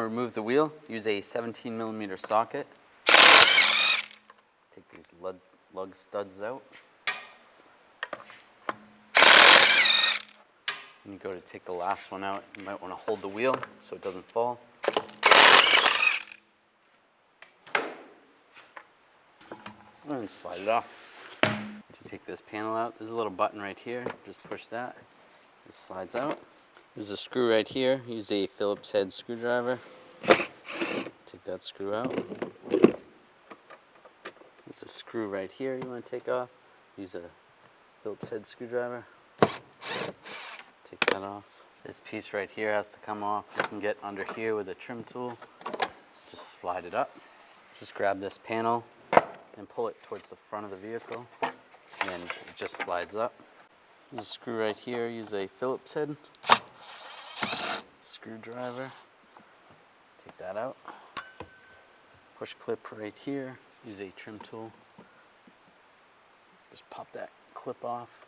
to remove the wheel, use a 17mm socket. Take these lug studs out. When you go to take the last one out, you might want to hold the wheel so it doesn't fall. And then slide it off. To take this panel out, there's a little button right here. Just push that. It slides out. There's a screw right here. Use a Phillips head screwdriver. Take that screw out. There's a screw right here you want to take off. Use a Phillips head screwdriver. Take that off. This piece right here has to come off. You can get under here with a trim tool. Just slide it up. Just grab this panel and pull it towards the front of the vehicle. And then it just slides up. There's a screw right here. Use a Phillips head screwdriver. Take that out. Push clip right here. Use a trim tool. Just pop that clip off.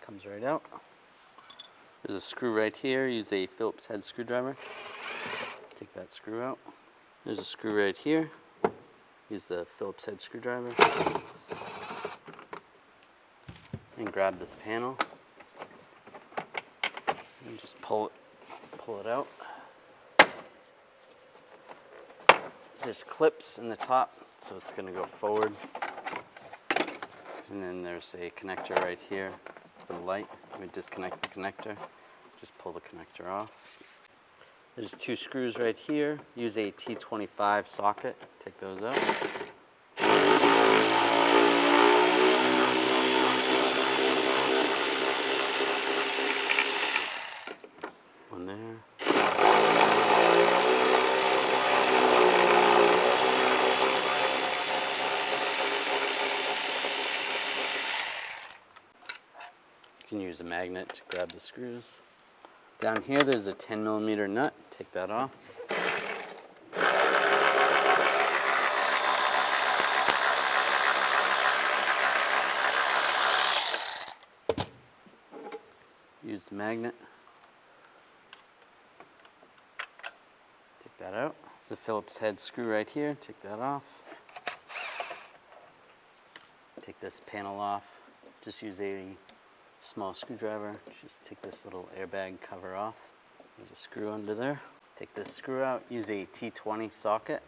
Comes right out. There's a screw right here. Use a Phillips head screwdriver. Take that screw out. There's a screw right here. Use the Phillips head screwdriver. And grab this panel. And just pull it out. There's clips in the top, so it's going to go forward. And then there's a connector right here for the light. You would disconnect the connector. Just pull the connector off. There's two screws right here. Use a T25 socket. Take those out. One there. You can use a magnet to grab the screws. Down here there's a 10mm nut. Take that off. Use the magnet. Take that out. There's a Phillips head screw right here. Take that off. Take this panel off. Just use a small screwdriver. Just take this little airbag cover off. There's a screw under there. Take this screw out. Use a T20 socket.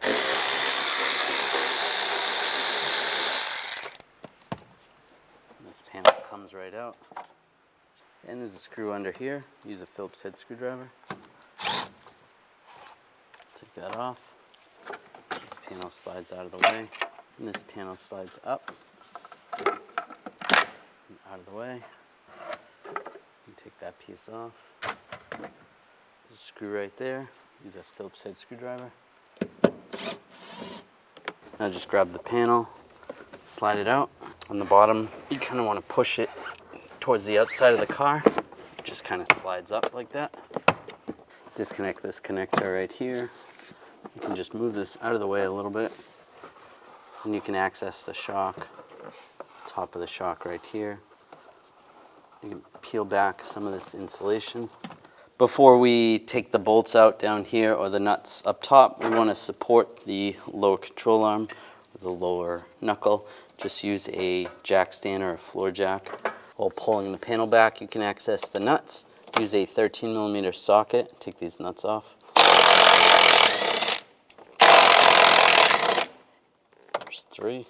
And this panel comes right out. And there's a screw under here. Use a Phillips head screwdriver. Take that off. This panel slides out of the way. And this panel slides up. And out of the way. Take that piece off. There's a screw right there. Use a Phillips head screwdriver. Now just grab the panel, slide it out. On the bottom, you kind of want to push it towards the outside of the car. It just kind of slides up like that. Disconnect this connector right here. You can just move this out of the way a little bit. And you can access the shock, top of the shock right here. You can peel back some of this insulation. Before we take the bolts out down here or the nuts up top, we want to support the lower control arm with the lower knuckle. Just use a jack stand or a floor jack. While pulling the panel back, you can access the nuts. Use a 13mm socket. Take these nuts off. There's three.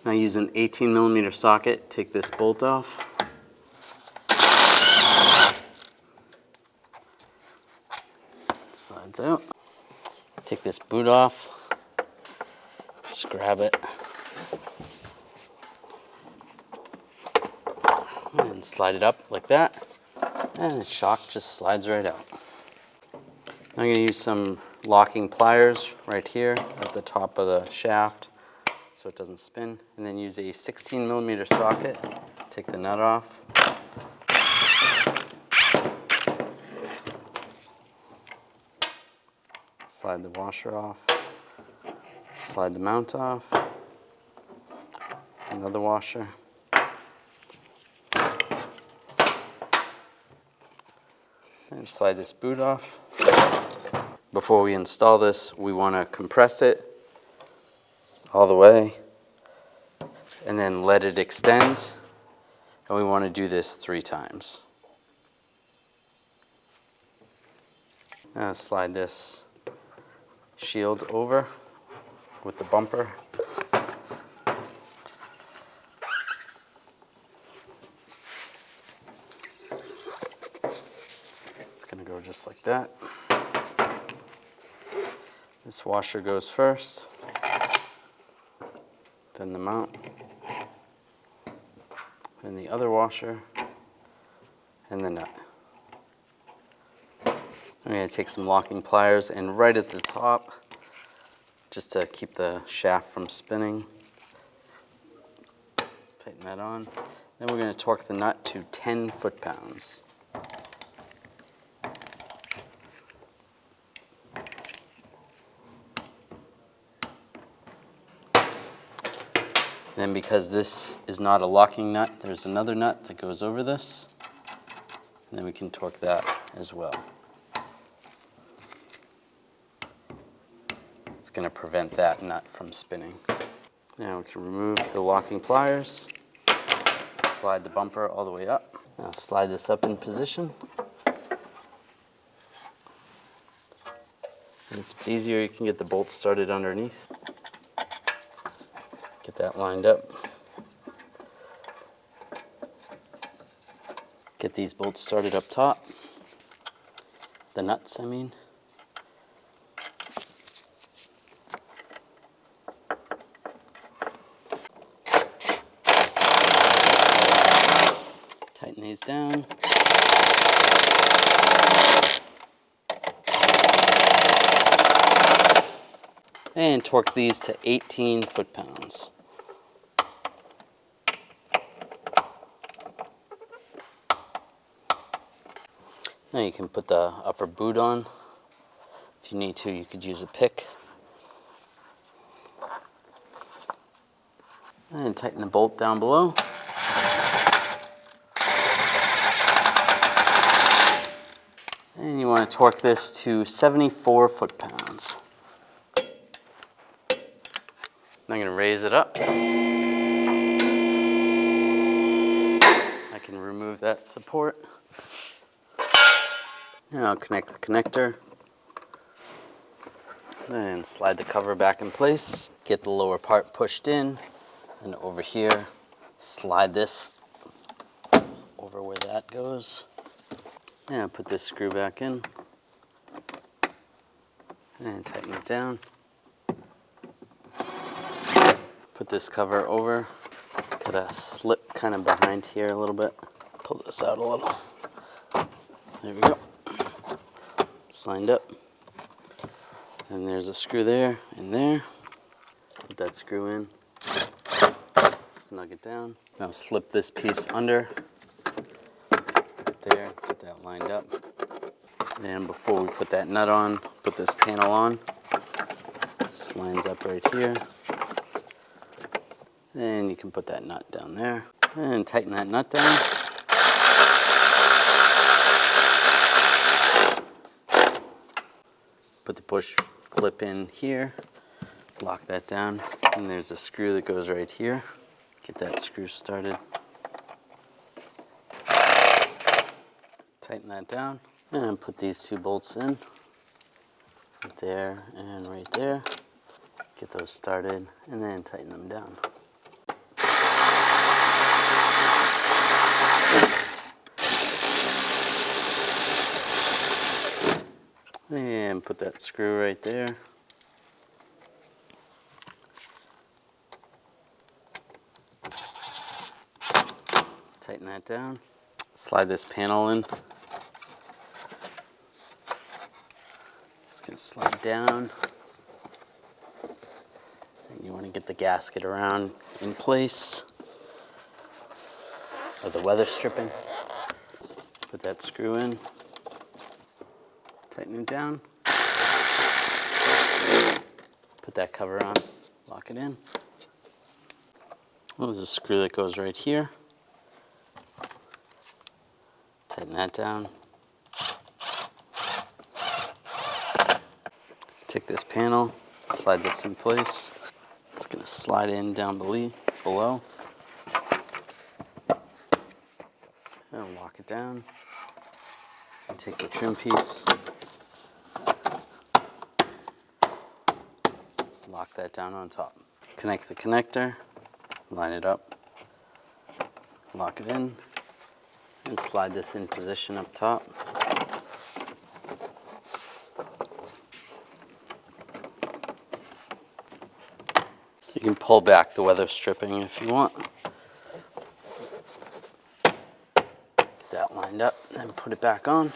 Now use an 18mm socket, take this bolt off. It slides out. Take this boot off. Just grab it. And slide it up like that. And the shock just slides right out. I'm going to use some locking pliers right here at the top of the shaft, so it doesn't spin, and then use a 16mm socket. Take the nut off. Slide the washer off. Slide the mount off. Another washer. And slide this boot off. Before we install this, we want to compress it all the way and then let it extend. And we want to do this 3 times. Now slide this shield over with the bumper. It's going to go just like that. This washer goes first, then the mount, then the other washer, and the nut. I'm going to take some locking pliers and right at the top, just to keep the shaft from spinning, tighten that on. Then we're going to torque the nut to 10 foot-pounds. Then because this is not a locking nut, there's another nut that goes over this, and then we can torque that as well. It's going to prevent that nut from spinning. Now we can remove the locking pliers, slide the bumper all the way up. Now slide this up in position. And if it's easier, you can get the bolt started underneath. Get that lined up. Get these bolts started up top. The nuts, I mean. Tighten these down. And torque these to 18 foot-pounds. Now you can put the upper boot on. If you need to, you could use a pick. And tighten the bolt down below. And you want to torque this to 74 foot-pounds. I'm going to raise it up. I can remove that support. Now I'll connect the connector. Then slide the cover back in place. Get the lower part pushed in. And over here, slide this over where that goes. And put this screw back in. And tighten it down. Put this cover over. Got a slip kind of behind here a little bit. Pull this out a little. There we go. It's lined up. And there's a screw there and there. Put that screw in. Snug it down. Now slip this piece under. There, get that lined up. And before we put that nut on, put this panel on. This lines up right here. And you can put that nut down there. And tighten that nut down. Put the push clip in here. Lock that down. And there's a screw that goes right here. Get that screw started. Tighten that down. And put these 2 bolts in. Right there and right there. Get those started and then tighten them down. And put that screw right there. Tighten that down. Slide this panel in. It's going to slide down. And you want to get the gasket around in place. Or the weather stripping. Put that screw in. Tighten it down. Put that cover on. Lock it in. Well, there's a screw that goes right here. Tighten that down. Take this panel, slide this in place. It's going to slide in down below. And lock it down. And take the trim piece, lock that down on top. Connect the connector, line it up, lock it in, and slide this in position up top. You can pull back the weather stripping if you want. Get that lined up, and put it back on.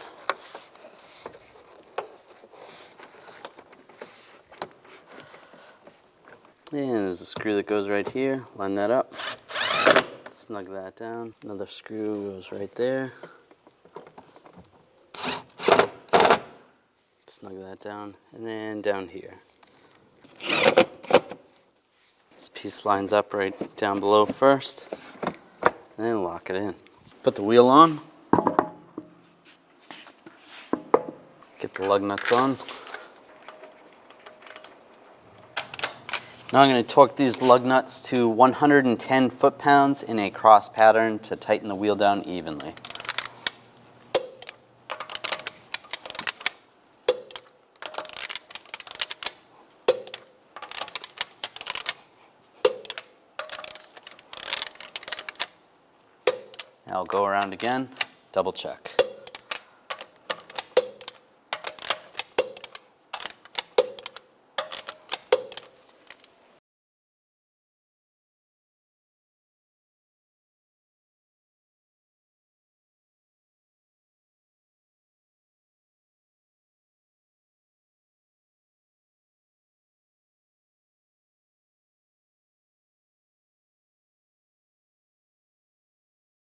And there's a screw that goes right here. Line that up. Snug that down. Another screw goes right there. Snug that down. And then down here. This piece lines up right down below first. And then lock it in. Put the wheel on. Get the lug nuts on. Now I'm going to torque these lug nuts to 110 foot-pounds in a cross pattern to tighten the wheel down evenly. I'll go around again, double check.